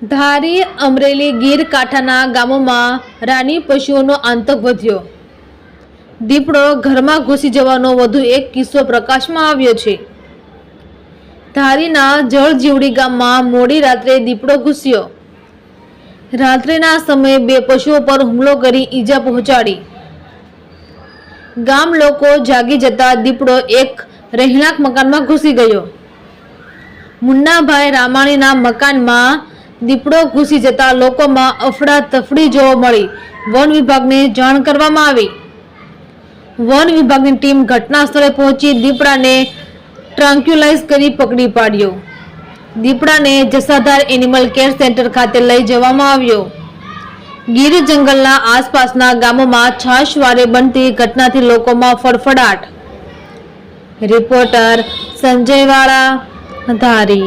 ધારી, અમરેલી, ગીર કાંઠાના ગામોમાં રાની પશુઓનો આતંક વધ્યો. દીપડો ઘરમાં ઘૂસી જવાનો વધુ એક કિસ્સો પ્રકાશમાં આવ્યો છે. ધારીના જળજીવડી ગામમાં મોડી રાત્રે દીપડો ઘૂસ્યો. રાત્રિના સમયે 2 પશુઓ પર હુમલો કરી ઈજા પહોંચાડી. ગામ લોકો જાગી જતા દીપડો એક રહેણાંક મકાનમાં ઘૂસી ગયો. મુન્નાભાઈ રામાણીના મકાનમાં દીપડો ઘૂસી જતા લોકોમાં અફડાતફડી જોવા મળી. વન વિભાગને જાણ કરવામાં આવી. વન વિભાગની ટીમ ઘટના સ્થળે પહોંચી દીપડાને ટ્રાન્ક્યુલાઇઝ કરી પકડી પાડ્યો. દીપડાને જસાધાર એનિમલ કેર સેન્ટર ખાતે લઈ જવામાં આવ્યો. ગીર જંગલના આસપાસના ગામોમાં છાશવારે બનતી ઘટનાથી લોકોમાં ફડફડાટ. રિપોર્ટર સંજય વાળા, ધારી.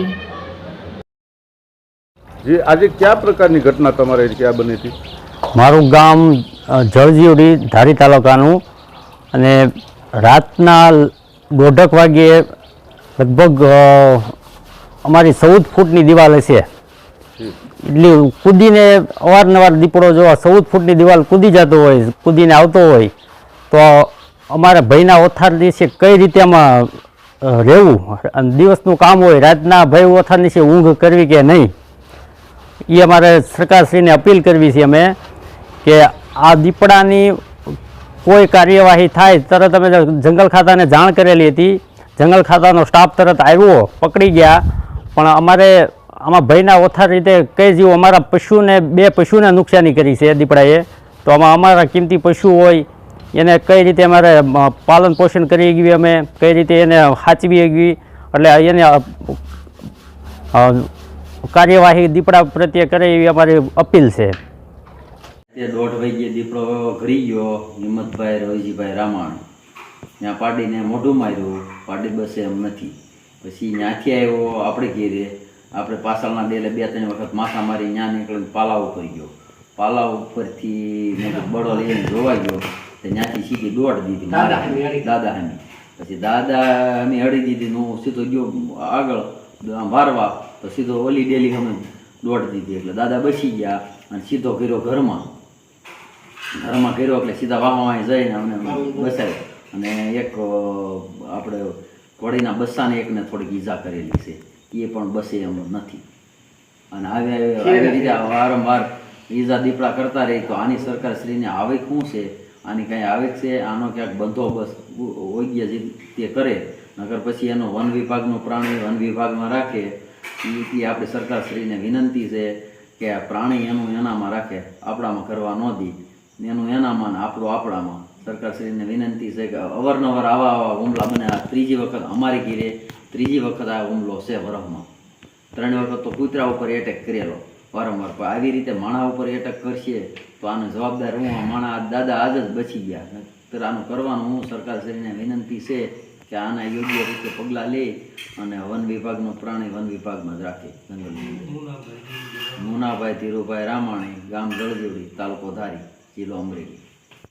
जी आज क्या प्रकार की घटना तमारे क्या बनी थी? मारू गाम जळजीवड़ी धारी तालुकानु अने रातना 1:30 वागे लगभग अमारी 14 फूटनी दीवाल हशे एटली कूदीने अवारनवार दीपड़ो जो 14 फूटनी दीवाल कूदी जतो होय, कूदीने आवतो होय तो अमारा भयना ओथार दिवसे कई रीते आमां रहेवुं अने दिवसनुं काम होय, रातना भय ओथार दिवसे ऊँघ करवी के नहीं ये अमारे सरकारश्री ने अपील करवी छे अमे के आ दीपड़ानी कोई कार्यवाही थाय तरत अमे जंगल खाताने जाण करेली हती. जंगल खातानो स्टाफ तरत आव्यो, पकड़ी गया, पण अमारे आमां भयना ओथार रीते कई जीव अमारा पशुने 2 पशुने नुकसानी करी छे दीपड़ाए. तो आमां अमारा किंमती पशु होय एने कई रीते अमारे पालन पोषण करी गई, अमे कई रीते एने हाचवी गई एटले एने कार्यवाही दीपड़ा प्रत्ये करे एवी अमारी अपील है. 1:30 वागे दीपड़ो घरी गयो. हिम्मतभाई रोजीभाई रामाणी ત્યાં પાડીને મોઢું માર્યું. પાડી બસે એમ નથી. પછી ત્યાંથી આવ્યો આપણે ઘેરે. આપણે પાછળના ડેલે 2-3 વખત માથા મારી ત્યાં નીકળીને પાલા ઉપર ગયો. પાલા ઉપરથી મેં બળો લઈને જોવા ગયો તો ત્યાંથી સીધી દોડ દીધી દાદા હામી. પછી દાદા હામી હળી દીધી. હું સીધો ગયો આગળ વારવા તો સીધો ઓલી ડેલી અમે દોડ દીધી. એટલે દાદા બસી ગયા અને સીધો કર્યો ઘરમાં કર્યો એટલે સીધા વાહમાં જઈને અમને બસાવ્યા. અને એક આપણે ઘોડીના બસ્સાને એકને થોડીક ઈજા કરેલી છે, એ પણ બસે એમ નથી. અને આવી રીતે વારંવાર ઈજા દીપડા કરતા રહી તો આની સરકારશ્રીને આવક શું છે? આની કાંઈ આવક છે? આનો ક્યાંક બંદોબસ્ત યોગ્ય રીતે કરે, નકર પછી એનો વન વિભાગનું પ્રાણી વન વિભાગમાં રાખે. એ આપણી સરકારશ્રીને વિનંતી છે કે આ પ્રાણી એનું એનામાં રાખે, આપણામાં કરવા ન દે. એનું એનામાં ને આપણું આપણામાં. સરકારશ્રીને વિનંતી છે કે અવારનવાર આવા હુમલા બને. આ 3જી વખત અમારી ઘીરે 3જી વખત આ હુમલો છે વરસમાં. 3 વખત તો કૂતરા ઉપર એટેક કરેલો વારંવાર. પણ આવી રીતે માણા ઉપર એટેક કરશે તો આનો જવાબદાર હું. માણા દાદા આજ જ બચી ગયા. તો આનું કરવાનું હું સરકારશ્રીને વિનંતી છે કે આના યોગ્ય રીતે પગલાં લે અને વન વિભાગનું પ્રાણી વન વિભાગમાં જ રાખે. મુનાભાઈ ધીરુભાઈ રામાણી, ગામ જળજીવડી, તાલુકો ધારી, જિલ્લો અમરેલી.